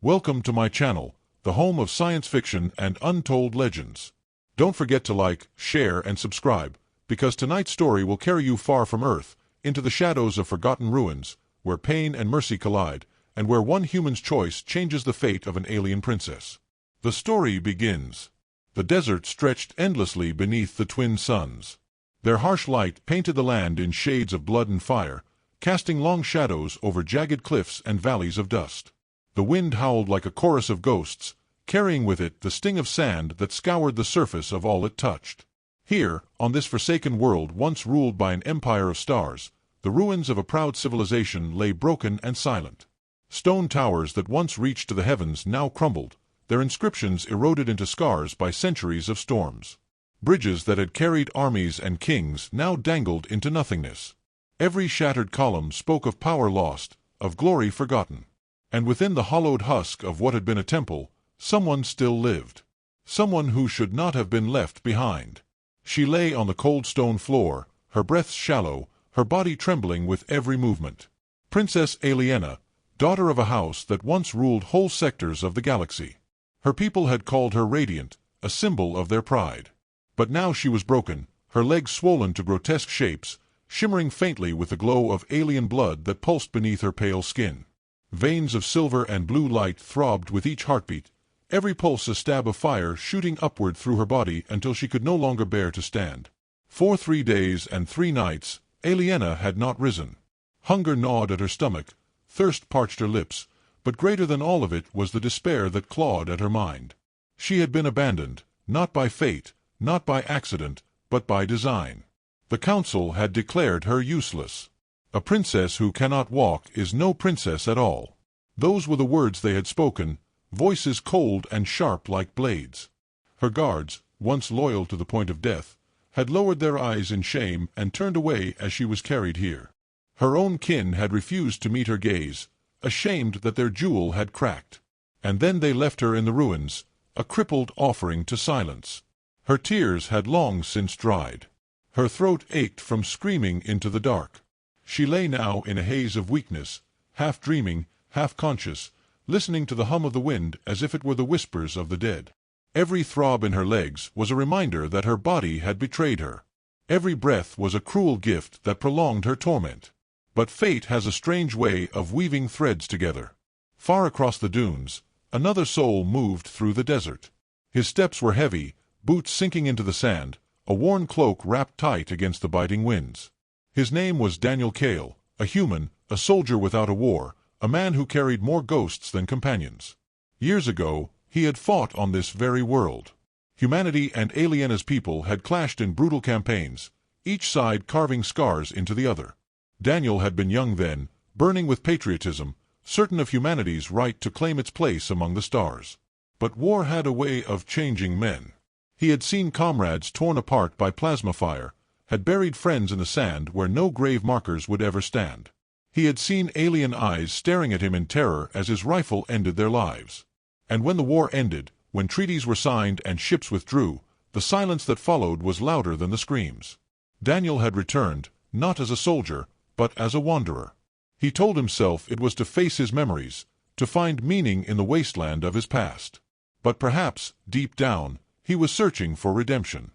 Welcome to my channel, the home of science fiction and untold legends. Don't forget to like, share, and subscribe, because tonight's story will carry you far from Earth, into the shadows of forgotten ruins, where pain and mercy collide, and where one human's choice changes the fate of an alien princess. The story begins. The desert stretched endlessly beneath the twin suns. Their harsh light painted the land in shades of blood and fire, casting long shadows over jagged cliffs and valleys of dust. The wind howled like a chorus of ghosts, carrying with it the sting of sand that scoured the surface of all it touched. Here, on this forsaken world once ruled by an empire of stars, the ruins of a proud civilization lay broken and silent. Stone towers that once reached to the heavens now crumbled, their inscriptions eroded into scars by centuries of storms. Bridges that had carried armies and kings now dangled into nothingness. Every shattered column spoke of power lost, of glory forgotten. And within the hollowed husk of what had been a temple, someone still lived. Someone who should not have been left behind. She lay on the cold stone floor, her breath shallow, her body trembling with every movement. Princess Aliena, daughter of a house that once ruled whole sectors of the galaxy. Her people had called her radiant, a symbol of their pride. But now she was broken, her legs swollen to grotesque shapes, shimmering faintly with the glow of alien blood that pulsed beneath her pale skin. Veins of silver and blue light throbbed with each heartbeat, every pulse a stab of fire shooting upward through her body until she could no longer bear to stand. For 3 days and 3 nights, Aliena had not risen. Hunger gnawed at her stomach, thirst parched her lips, but greater than all of it was the despair that clawed at her mind. She had been abandoned, not by fate, not by accident, but by design. The council had declared her useless. A princess who cannot walk is no princess at all. Those were the words they had spoken, voices cold and sharp like blades. Her guards, once loyal to the point of death, had lowered their eyes in shame and turned away as she was carried here. Her own kin had refused to meet her gaze, ashamed that their jewel had cracked. And then they left her in the ruins, a crippled offering to silence. Her tears had long since dried. Her throat ached from screaming into the dark. She lay now in a haze of weakness, half dreaming, half conscious, listening to the hum of the wind as if it were the whispers of the dead. Every throb in her legs was a reminder that her body had betrayed her. Every breath was a cruel gift that prolonged her torment. But fate has a strange way of weaving threads together. Far across the dunes, another soul moved through the desert. His steps were heavy, boots sinking into the sand, a worn cloak wrapped tight against the biting winds. His name was Daniel Cale, a human, a soldier without a war, a man who carried more ghosts than companions. Years ago, he had fought on this very world. Humanity and Aliena's people had clashed in brutal campaigns, each side carving scars into the other. Daniel had been young then, burning with patriotism, certain of humanity's right to claim its place among the stars. But war had a way of changing men. He had seen comrades torn apart by plasma fire, had buried friends in the sand where no grave markers would ever stand. He had seen alien eyes staring at him in terror as his rifle ended their lives. And when the war ended, when treaties were signed and ships withdrew, the silence that followed was louder than the screams. Daniel had returned, not as a soldier, but as a wanderer. He told himself it was to face his memories, to find meaning in the wasteland of his past. But perhaps, deep down, he was searching for redemption.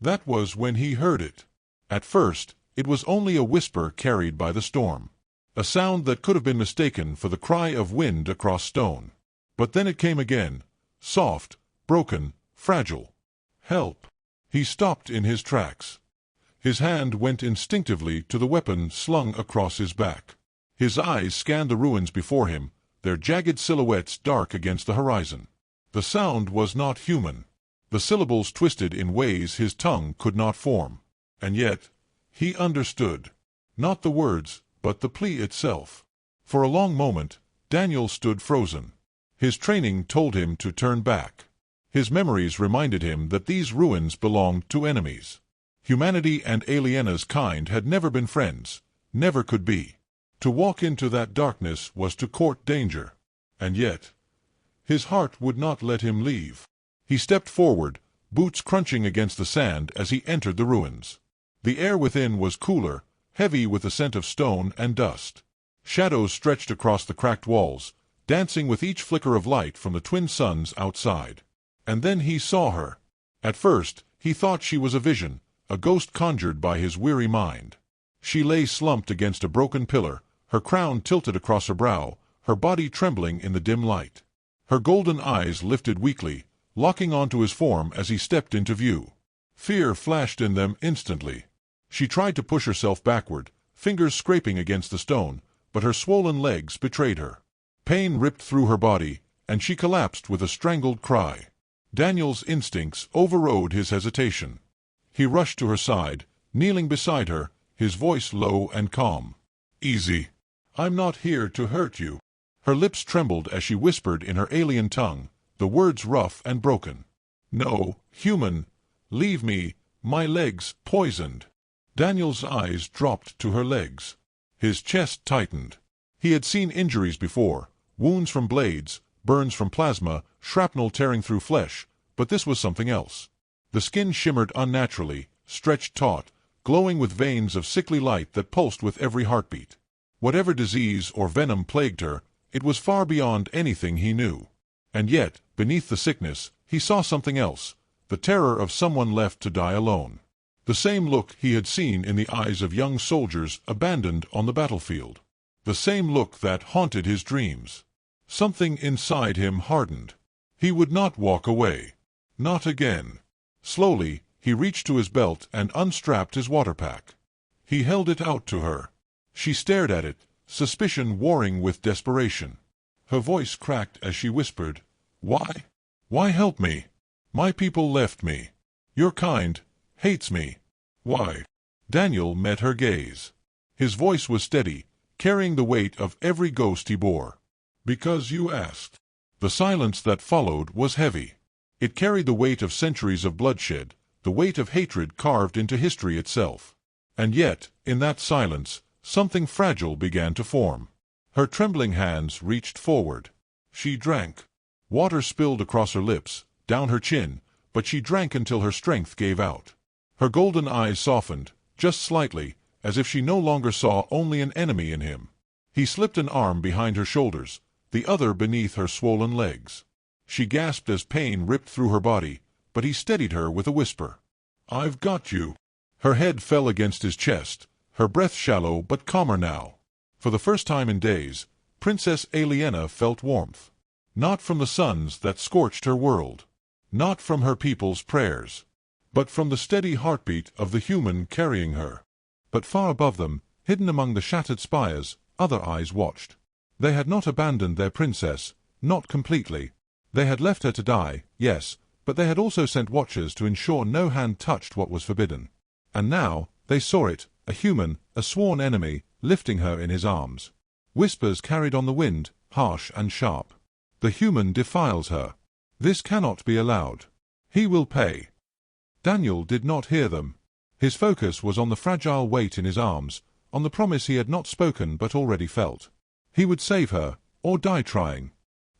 That was when he heard it. At first, it was only a whisper carried by the storm. A sound that could have been mistaken for the cry of wind across stone. But then it came again, soft, broken, fragile. Help! He stopped in his tracks. His hand went instinctively to the weapon slung across his back. His eyes scanned the ruins before him, their jagged silhouettes dark against the horizon. The sound was not human. The syllables twisted in ways his tongue could not form. And yet, he understood. Not the words, but the plea itself. For a long moment, Daniel stood frozen. His training told him to turn back. His memories reminded him that these ruins belonged to enemies. Humanity and Aliena's kind had never been friends, never could be. To walk into that darkness was to court danger. And yet, his heart would not let him leave. He stepped forward, boots crunching against the sand as he entered the ruins. The air within was cooler, heavy with the scent of stone and dust. Shadows stretched across the cracked walls, dancing with each flicker of light from the twin suns outside. And then he saw her. At first, he thought she was a vision, a ghost conjured by his weary mind. She lay slumped against a broken pillar, her crown tilted across her brow, her body trembling in the dim light. Her golden eyes lifted weakly, locking onto his form as he stepped into view. Fear flashed in them instantly. She tried to push herself backward, fingers scraping against the stone, but her swollen legs betrayed her. Pain ripped through her body, and she collapsed with a strangled cry. Daniel's instincts overrode his hesitation. He rushed to her side, kneeling beside her, his voice low and calm. "Easy. I'm not here to hurt you." Her lips trembled as she whispered in her alien tongue, the words rough and broken. "No, human. Leave me, my legs poisoned." Daniel's eyes dropped to her legs. His chest tightened. He had seen injuries before, wounds from blades, burns from plasma, shrapnel tearing through flesh, but this was something else. The skin shimmered unnaturally, stretched taut, glowing with veins of sickly light that pulsed with every heartbeat. Whatever disease or venom plagued her, it was far beyond anything he knew. And yet, beneath the sickness, he saw something else, the terror of someone left to die alone. The same look he had seen in the eyes of young soldiers abandoned on the battlefield. The same look that haunted his dreams. Something inside him hardened. He would not walk away. Not again. Slowly, he reached to his belt and unstrapped his water pack. He held it out to her. She stared at it, suspicion warring with desperation. Her voice cracked as she whispered, "Why? Why help me? My people left me. Your kind hates me. Why?" Daniel met her gaze. His voice was steady, carrying the weight of every ghost he bore. "Because you asked." The silence that followed was heavy. It carried the weight of centuries of bloodshed, the weight of hatred carved into history itself. And yet, in that silence, something fragile began to form. Her trembling hands reached forward. She drank. Water spilled across her lips, down her chin, but she drank until her strength gave out. Her golden eyes softened, just slightly, as if she no longer saw only an enemy in him. He slipped an arm behind her shoulders, the other beneath her swollen legs. She gasped as pain ripped through her body, but he steadied her with a whisper. "I've got you." Her head fell against his chest, her breath shallow but calmer now. For the first time in days, Princess Aliena felt warmth. Not from the suns that scorched her world. Not from her people's prayers. But from the steady heartbeat of the human carrying her. But far above them, hidden among the shattered spires, other eyes watched. They had not abandoned their princess, not completely. They had left her to die, yes, but they had also sent watchers to ensure no hand touched what was forbidden. And now, they saw it, a human, a sworn enemy, lifting her in his arms. Whispers carried on the wind, harsh and sharp. "The human defiles her. This cannot be allowed. He will pay." Daniel did not hear them. His focus was on the fragile weight in his arms, on the promise he had not spoken but already felt. He would save her, or die trying.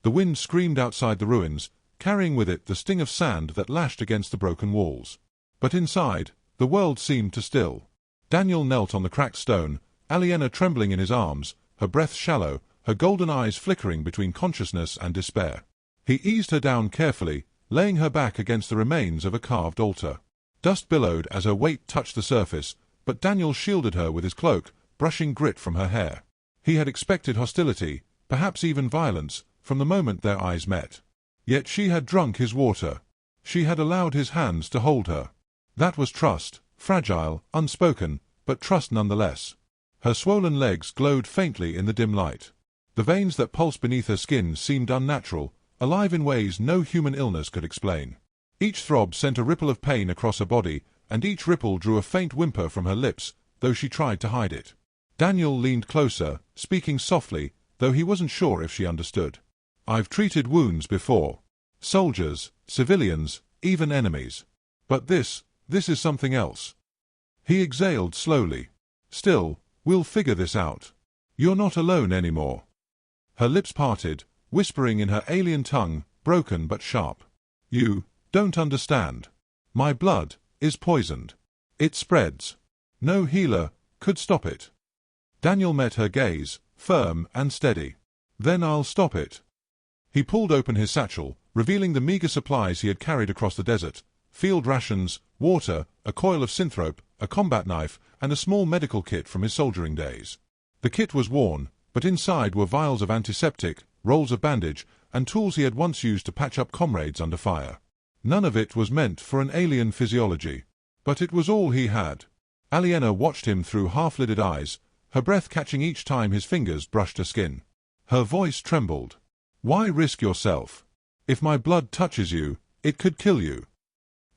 The wind screamed outside the ruins, carrying with it the sting of sand that lashed against the broken walls. But inside, the world seemed to still. Daniel knelt on the cracked stone, Aliena trembling in his arms, her breath shallow, her golden eyes flickering between consciousness and despair. He eased her down carefully, laying her back against the remains of a carved altar. Dust billowed as her weight touched the surface, but Daniel shielded her with his cloak, brushing grit from her hair. He had expected hostility, perhaps even violence, from the moment their eyes met. Yet she had drunk his water. She had allowed his hands to hold her. That was trust, fragile, unspoken, but trust nonetheless. Her swollen legs glowed faintly in the dim light. The veins that pulsed beneath her skin seemed unnatural, alive in ways no human illness could explain. Each throb sent a ripple of pain across her body, and each ripple drew a faint whimper from her lips, though she tried to hide it. Daniel leaned closer, speaking softly, though he wasn't sure if she understood. "I've treated wounds before. Soldiers, civilians, even enemies. But this is something else." He exhaled slowly. "Still, we'll figure this out. You're not alone anymore." Her lips parted, whispering in her alien tongue, broken but sharp. "You don't understand. My blood is poisoned. It spreads. No healer could stop it." Daniel met her gaze, firm and steady. "Then I'll stop it." He pulled open his satchel, revealing the meager supplies he had carried across the desert: field rations, water, a coil of synthrope, a combat knife, and a small medical kit from his soldiering days. The kit was worn, but inside were vials of antiseptic, rolls of bandage, and tools he had once used to patch up comrades under fire. None of it was meant for an alien physiology. But it was all he had. Aliena watched him through half-lidded eyes, her breath catching each time his fingers brushed her skin. Her voice trembled. "Why risk yourself? If my blood touches you, it could kill you."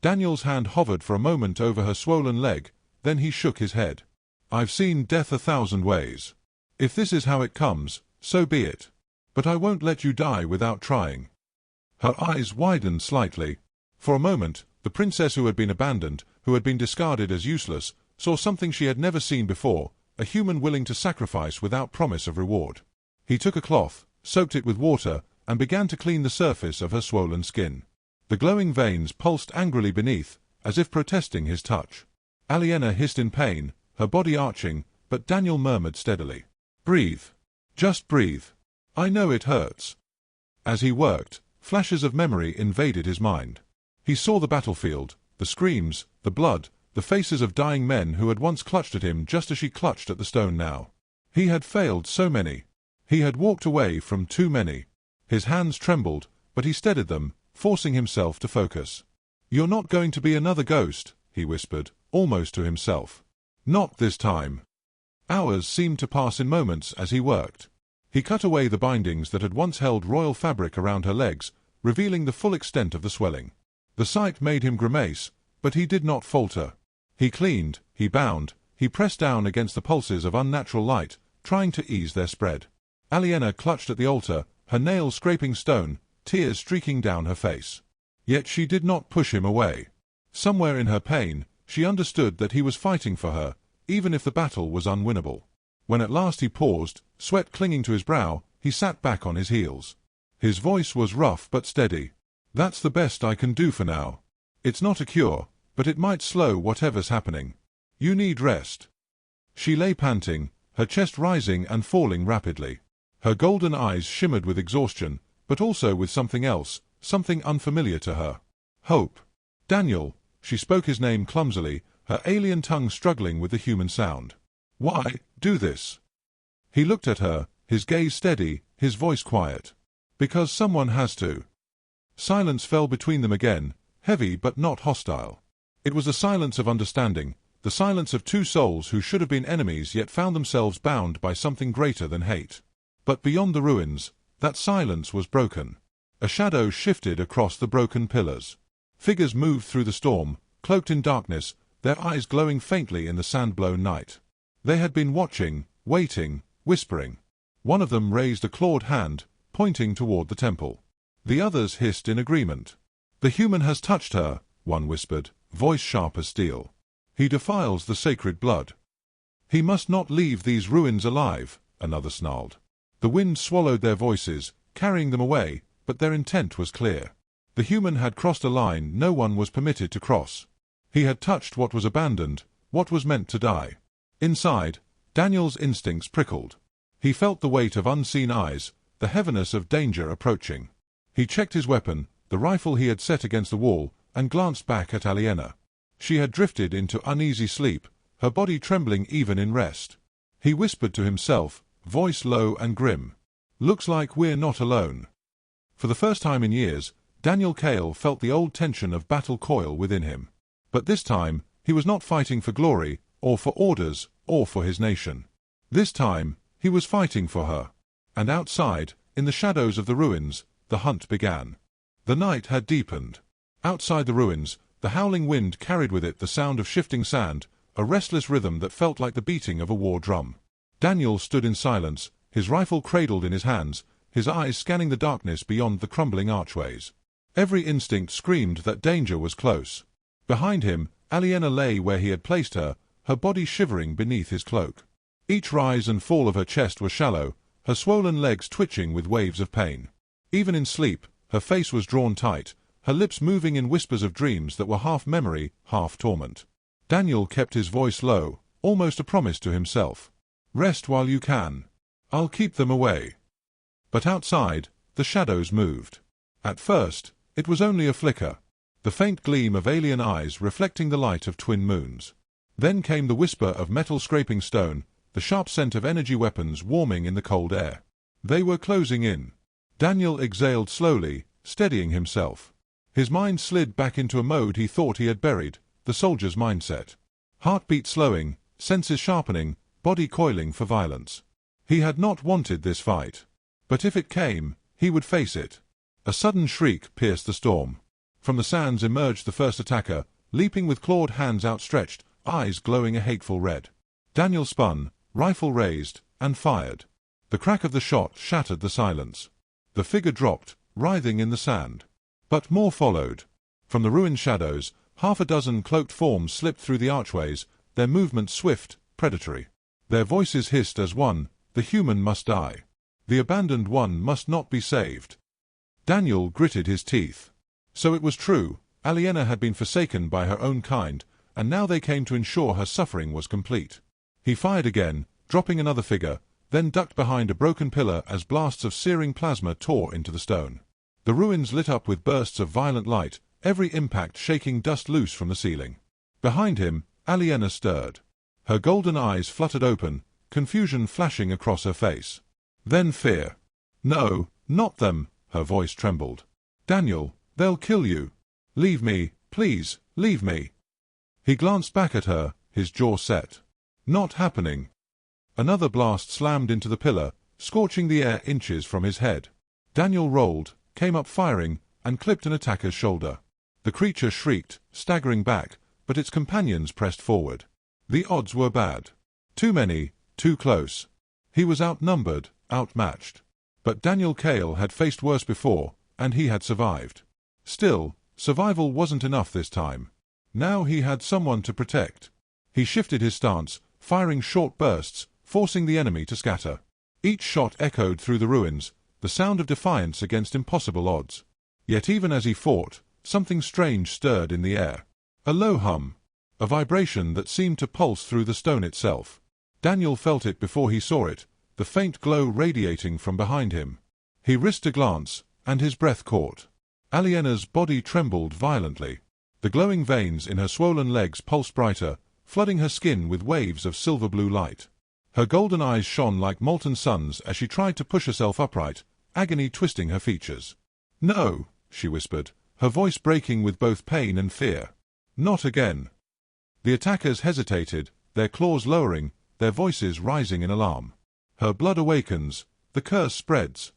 Daniel's hand hovered for a moment over her swollen leg, then he shook his head. "I've seen death 1,000 ways. If this is how it comes, so be it. But I won't let you die without trying." Her eyes widened slightly. For a moment, the princess who had been abandoned, who had been discarded as useless, saw something she had never seen before, a human willing to sacrifice without promise of reward. He took a cloth, soaked it with water, and began to clean the surface of her swollen skin. The glowing veins pulsed angrily beneath, as if protesting his touch. Aliena hissed in pain, her body arching, but Daniel murmured steadily, "Breathe. Just breathe. I know it hurts." As he worked, flashes of memory invaded his mind. He saw the battlefield, the screams, the blood, the faces of dying men who had once clutched at him just as she clutched at the stone now. He had failed so many. He had walked away from too many. His hands trembled, but he steadied them, forcing himself to focus. "You're not going to be another ghost," he whispered, almost to himself. "Not this time." Hours seemed to pass in moments as he worked. He cut away the bindings that had once held royal fabric around her legs, revealing the full extent of the swelling. The sight made him grimace, but he did not falter. He cleaned, he bound, he pressed down against the pulses of unnatural light, trying to ease their spread. Aliena clutched at the altar, her nails scraping stone, tears streaking down her face. Yet she did not push him away. Somewhere in her pain, she understood that he was fighting for her, even if the battle was unwinnable. When at last he paused, sweat clinging to his brow, he sat back on his heels. His voice was rough but steady. "That's the best I can do for now. It's not a cure, but it might slow whatever's happening. You need rest." She lay panting, her chest rising and falling rapidly. Her golden eyes shimmered with exhaustion, but also with something else, something unfamiliar to her. Hope. "Daniel," she spoke his name clumsily, her alien tongue struggling with the human sound. "Why do this?" He looked at her, his gaze steady, his voice quiet. "Because someone has to." Silence fell between them again, heavy but not hostile. It was the silence of understanding, the silence of two souls who should have been enemies yet found themselves bound by something greater than hate. But beyond the ruins, that silence was broken. A shadow shifted across the broken pillars. Figures moved through the storm, cloaked in darkness, their eyes glowing faintly in the sand-blown night. They had been watching, waiting, whispering. One of them raised a clawed hand, pointing toward the temple. The others hissed in agreement. "The human has touched her," one whispered, voice sharp as steel. "He defiles the sacred blood." "He must not leave these ruins alive," another snarled. The wind swallowed their voices, carrying them away, but their intent was clear. The human had crossed a line no one was permitted to cross. He had touched what was abandoned, what was meant to die. Inside, Daniel's instincts prickled. He felt the weight of unseen eyes, the heaviness of danger approaching. He checked his weapon, the rifle he had set against the wall, and glanced back at Aliena. She had drifted into uneasy sleep, her body trembling even in rest. He whispered to himself, voice low and grim, "Looks like we're not alone." For the first time in years, Daniel Cale felt the old tension of battle coil within him. But this time, he was not fighting for glory, or for orders, or for his nation. This time, he was fighting for her. And outside, in the shadows of the ruins, the hunt began. The night had deepened. Outside the ruins, the howling wind carried with it the sound of shifting sand, a restless rhythm that felt like the beating of a war drum. Daniel stood in silence, his rifle cradled in his hands, his eyes scanning the darkness beyond the crumbling archways. Every instinct screamed that danger was close. Behind him, Aliena lay where he had placed her, her body shivering beneath his cloak. Each rise and fall of her chest was shallow, her swollen legs twitching with waves of pain. Even in sleep, her face was drawn tight, her lips moving in whispers of dreams that were half memory, half torment. Daniel kept his voice low, almost a promise to himself. "Rest while you can. I'll keep them away." But outside, the shadows moved. At first, it was only a flicker, the faint gleam of alien eyes reflecting the light of twin moons. Then came the whisper of metal scraping stone, the sharp scent of energy weapons warming in the cold air. They were closing in. Daniel exhaled slowly, steadying himself. His mind slid back into a mode he thought he had buried, the soldier's mindset. Heartbeat slowing, senses sharpening, body coiling for violence. He had not wanted this fight. But if it came, he would face it. A sudden shriek pierced the storm. From the sands emerged the first attacker, leaping with clawed hands outstretched, eyes glowing a hateful red. Daniel spun, rifle raised, and fired. The crack of the shot shattered the silence. The figure dropped, writhing in the sand. But more followed. From the ruined shadows, half a dozen cloaked forms slipped through the archways, their movements swift, predatory. Their voices hissed as one, the human must die. The abandoned one must not be saved. Daniel gritted his teeth. So it was true, Aliena had been forsaken by her own kind, and now they came to ensure her suffering was complete. He fired again, dropping another figure, then ducked behind a broken pillar as blasts of searing plasma tore into the stone. The ruins lit up with bursts of violent light, every impact shaking dust loose from the ceiling. Behind him, Aliena stirred. Her golden eyes fluttered open, confusion flashing across her face. Then fear. "No, not them," her voice trembled. "Daniel, they'll kill you. Leave me, please, leave me." He glanced back at her, his jaw set. Not happening. Another blast slammed into the pillar, scorching the air inches from his head. Daniel rolled, came up firing, and clipped an attacker's shoulder. The creature shrieked, staggering back, but its companions pressed forward. The odds were bad. Too many, too close. He was outnumbered, outmatched. But Daniel Cale had faced worse before, and he had survived. Still, survival wasn't enough this time. Now he had someone to protect. He shifted his stance, firing short bursts, forcing the enemy to scatter. Each shot echoed through the ruins, the sound of defiance against impossible odds. Yet even as he fought, something strange stirred in the air. A low hum. A vibration that seemed to pulse through the stone itself. Daniel felt it before he saw it, the faint glow radiating from behind him. He risked a glance, and his breath caught. Aliena's body trembled violently. The glowing veins in her swollen legs pulsed brighter, flooding her skin with waves of silver-blue light. Her golden eyes shone like molten suns as she tried to push herself upright, agony twisting her features. "No," she whispered, her voice breaking with both pain and fear. "Not again." The attackers hesitated, their claws lowering, their voices rising in alarm. Her blood awakens, the curse spreads.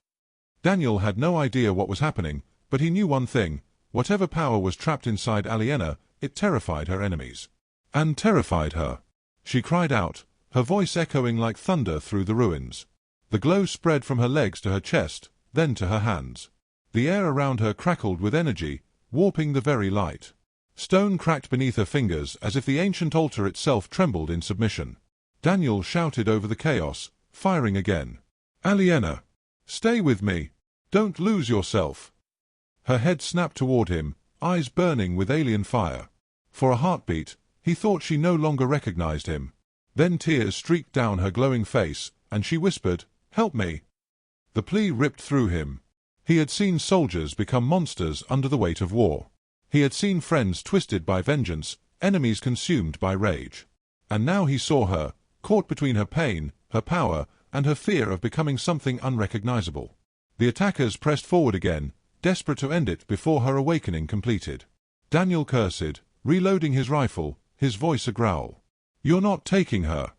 Daniel had no idea what was happening, but he knew one thing: whatever power was trapped inside Aliena, it terrified her enemies. And terrified her. She cried out, her voice echoing like thunder through the ruins. The glow spread from her legs to her chest, then to her hands. The air around her crackled with energy, warping the very light. Stone cracked beneath her fingers as if the ancient altar itself trembled in submission. Daniel shouted over the chaos, firing again. "Aliena! Stay with me! Don't lose yourself!" Her head snapped toward him, eyes burning with alien fire. For a heartbeat, he thought she no longer recognized him. Then tears streaked down her glowing face, and she whispered, "Help me!" The plea ripped through him. He had seen soldiers become monsters under the weight of war. He had seen friends twisted by vengeance, enemies consumed by rage. And now he saw her, caught between her pain, her power, and her fear of becoming something unrecognizable. The attackers pressed forward again, desperate to end it before her awakening completed. Daniel cursed, reloading his rifle, his voice a growl. "You're not taking her."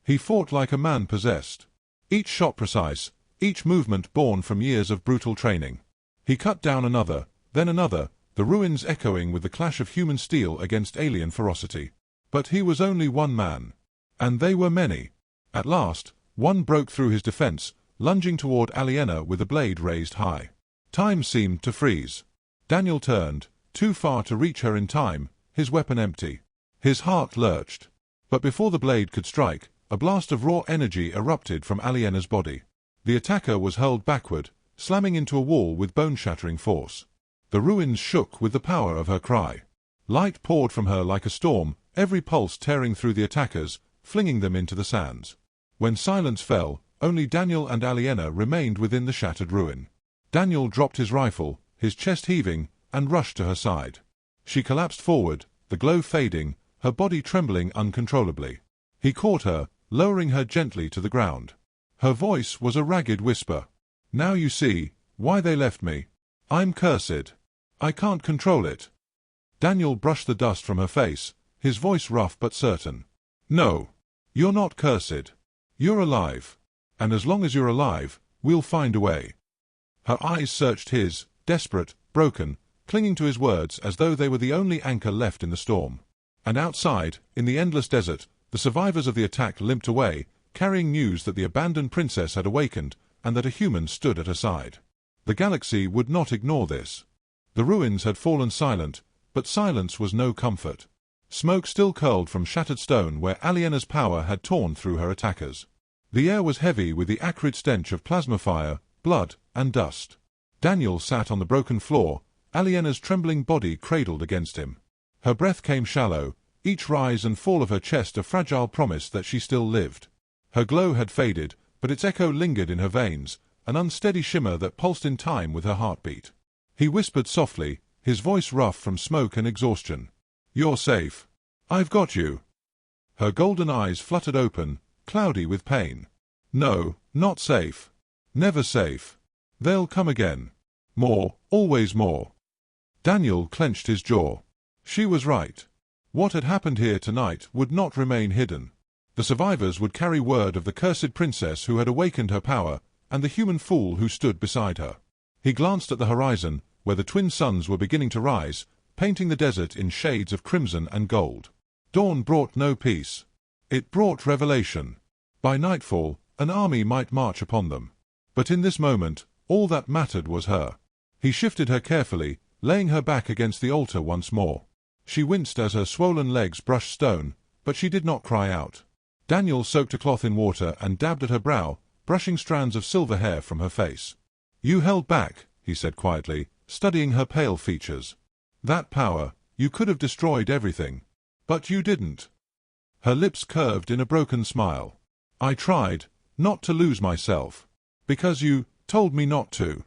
He fought like a man possessed. Each shot precise, each movement born from years of brutal training. He cut down another, then another, the ruins echoing with the clash of human steel against alien ferocity. But he was only one man. And they were many. At last, one broke through his defense, lunging toward Aliena with the blade raised high. Time seemed to freeze. Daniel turned, too far to reach her in time, his weapon empty. His heart lurched. But before the blade could strike, a blast of raw energy erupted from Aliena's body. The attacker was hurled backward, slamming into a wall with bone-shattering force. The ruins shook with the power of her cry. Light poured from her like a storm, every pulse tearing through the attackers, flinging them into the sands. When silence fell, only Daniel and Aliena remained within the shattered ruin. Daniel dropped his rifle, his chest heaving, and rushed to her side. She collapsed forward, the glow fading, her body trembling uncontrollably. He caught her, lowering her gently to the ground. Her voice was a ragged whisper. "Now you see why they left me. I'm cursed. I can't control it." Daniel brushed the dust from her face, his voice rough but certain. "No. You're not cursed. You're alive. And as long as you're alive, we'll find a way." Her eyes searched his, desperate, broken, clinging to his words as though they were the only anchor left in the storm. And outside, in the endless desert, the survivors of the attack limped away, carrying news that the abandoned princess had awakened and that a human stood at her side. The galaxy would not ignore this. The ruins had fallen silent, but silence was no comfort. Smoke still curled from shattered stone where Aliena's power had torn through her attackers. The air was heavy with the acrid stench of plasma fire, blood, and dust. Daniel sat on the broken floor, Aliena's trembling body cradled against him. Her breath came shallow, each rise and fall of her chest a fragile promise that she still lived. Her glow had faded, but its echo lingered in her veins, an unsteady shimmer that pulsed in time with her heartbeat. He whispered softly, his voice rough from smoke and exhaustion. "You're safe. I've got you." Her golden eyes fluttered open, cloudy with pain. "No, not safe. Never safe. They'll come again. More, always more." Daniel clenched his jaw. She was right. What had happened here tonight would not remain hidden. The survivors would carry word of the cursed princess who had awakened her power, and the human fool who stood beside her. He glanced at the horizon, where the twin suns were beginning to rise, painting the desert in shades of crimson and gold. Dawn brought no peace. It brought revelation. By nightfall, an army might march upon them. But in this moment, all that mattered was her. He shifted her carefully, laying her back against the altar once more. She winced as her swollen legs brushed stone, but she did not cry out. Daniel soaked a cloth in water and dabbed at her brow, brushing strands of silver hair from her face. "You held back," he said quietly, studying her pale features. "That power, you could have destroyed everything. But you didn't." Her lips curved in a broken smile. "I tried, not to lose myself. Because you told me not to."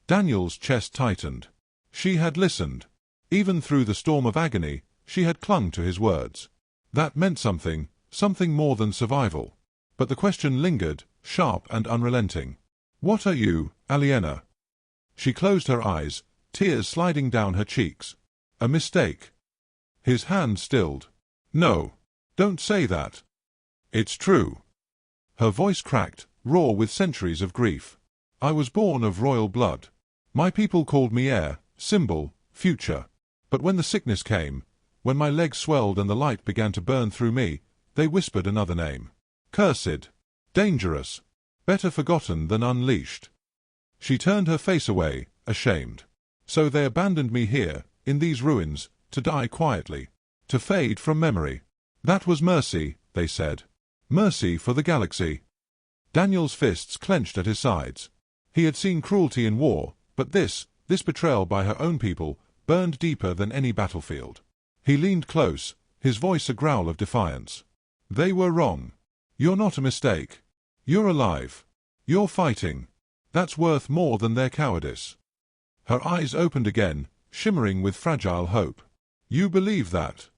Daniel's chest tightened. She had listened. Even through the storm of agony, she had clung to his words. That meant something, something more than survival. But the question lingered, sharp and unrelenting. "What are you, Aliena?" She closed her eyes, tears sliding down her cheeks. "A mistake." His hand stilled. "No. Don't say that. It's true." Her voice cracked, raw with centuries of grief. "I was born of royal blood. My people called me heir, symbol, future. But when the sickness came, when my legs swelled and the light began to burn through me, they whispered another name. Cursed. Dangerous. Better forgotten than unleashed." She turned her face away, ashamed. "So they abandoned me here, in these ruins, to die quietly. To fade from memory. That was mercy, they said. Mercy for the galaxy." Daniel's fists clenched at his sides. He had seen cruelty in war, but this betrayal by her own people, burned deeper than any battlefield. He leaned close, his voice a growl of defiance. "They were wrong. You're not a mistake. You're alive. You're fighting. That's worth more than their cowardice." Her eyes opened again, shimmering with fragile hope. "You believe that?"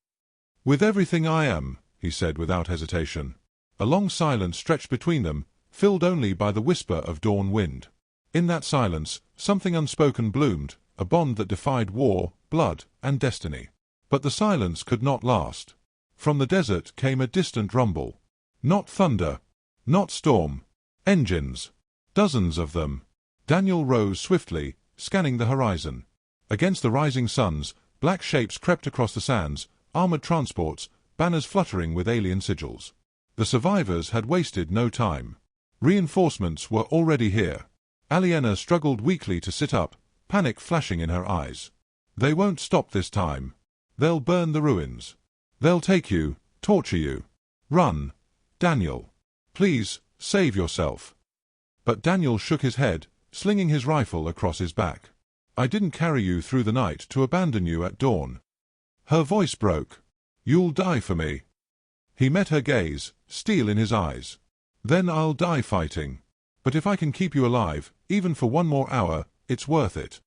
"With everything I am," he said without hesitation. A long silence stretched between them, filled only by the whisper of dawn wind. In that silence, something unspoken bloomed, a bond that defied war, blood, and destiny. But the silence could not last. From the desert came a distant rumble. Not thunder. Not storm. Engines. Dozens of them. Daniel rose swiftly, scanning the horizon. Against the rising suns, black shapes crept across the sands, armored transports, banners fluttering with alien sigils. The survivors had wasted no time. Reinforcements were already here. Aliena struggled weakly to sit up, panic flashing in her eyes. "They won't stop this time. They'll burn the ruins. They'll take you, torture you. Run, Daniel. Please, save yourself." But Daniel shook his head, slinging his rifle across his back. "I didn't carry you through the night to abandon you at dawn." Her voice broke. "You'll die for me." He met her gaze, steel in his eyes. "Then I'll die fighting. But if I can keep you alive, even for one more hour, It's worth it.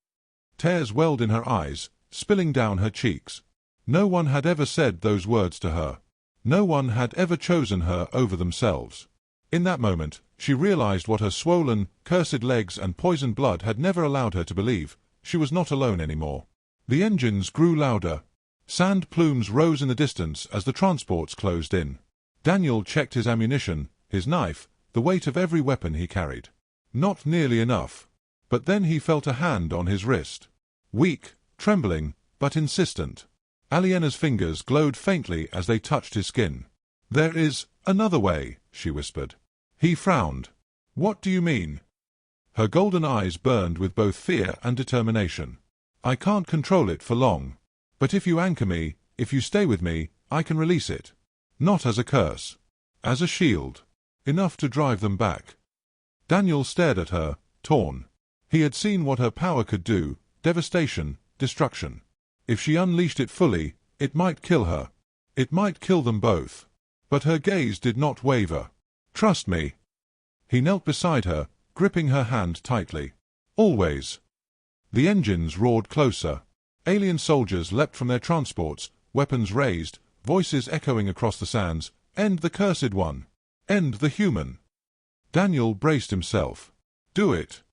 Tears welled in her eyes, spilling down her cheeks. No one had ever said those words to her. No one had ever chosen her over themselves. In that moment, she realized what her swollen, cursed legs and poisoned blood had never allowed her to believe. She was not alone anymore. The engines grew louder. Sand plumes rose in the distance as the transports closed in. Daniel checked his ammunition, his knife, the weight of every weapon he carried. Not nearly enough. But then he felt a hand on his wrist. Weak, trembling, but insistent. Aliena's fingers glowed faintly as they touched his skin. "There is another way," she whispered. He frowned. "What do you mean?" Her golden eyes burned with both fear and determination. "I can't control it for long. But if you anchor me, if you stay with me, I can release it. Not as a curse. As a shield. Enough to drive them back." Daniel stared at her, torn. He had seen what her power could do, devastation, destruction. If she unleashed it fully, it might kill her. It might kill them both. But her gaze did not waver. "Trust me." He knelt beside her, gripping her hand tightly. "Always." The engines roared closer. Alien soldiers leapt from their transports, weapons raised, voices echoing across the sands. "End the cursed one! End the human!" Daniel braced himself. "Do it."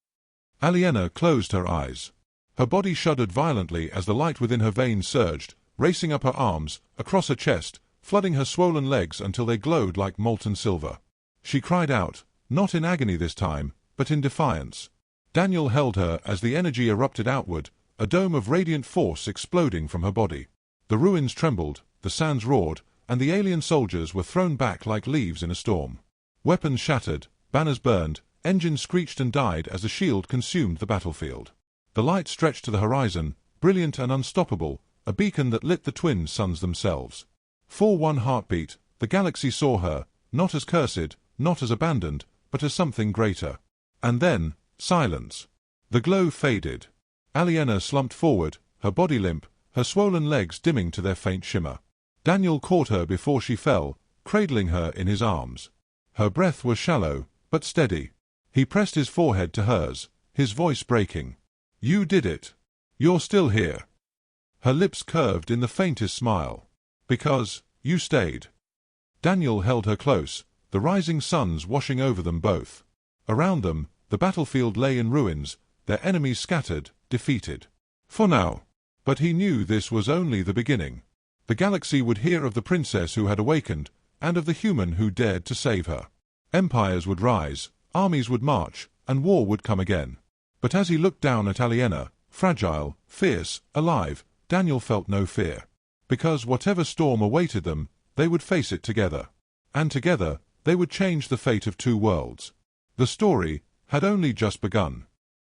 Aliena closed her eyes. Her body shuddered violently as the light within her veins surged, racing up her arms, across her chest, flooding her swollen legs until they glowed like molten silver. She cried out, not in agony this time, but in defiance. Daniel held her as the energy erupted outward, a dome of radiant force exploding from her body. The ruins trembled, the sands roared, and the alien soldiers were thrown back like leaves in a storm. Weapons shattered, banners burned, engines screeched and died as the shield consumed the battlefield. The light stretched to the horizon, brilliant and unstoppable, a beacon that lit the twin suns themselves. For one heartbeat, the galaxy saw her, not as cursed, not as abandoned, but as something greater. And then, silence. The glow faded. Aliena slumped forward, her body limp, her swollen legs dimming to their faint shimmer. Daniel caught her before she fell, cradling her in his arms. Her breath was shallow, but steady. He pressed his forehead to hers, his voice breaking. "You did it. You're still here." Her lips curved in the faintest smile. "Because you stayed." Daniel held her close, the rising suns washing over them both. Around them, the battlefield lay in ruins, their enemies scattered, defeated. For now. But he knew this was only the beginning. The galaxy would hear of the princess who had awakened, and of the human who dared to save her. Empires would rise, armies would march, and war would come again. But as he looked down at Aliena, fragile, fierce, alive, Daniel felt no fear. Because whatever storm awaited them, they would face it together. And together, they would change the fate of two worlds. The story had only just begun.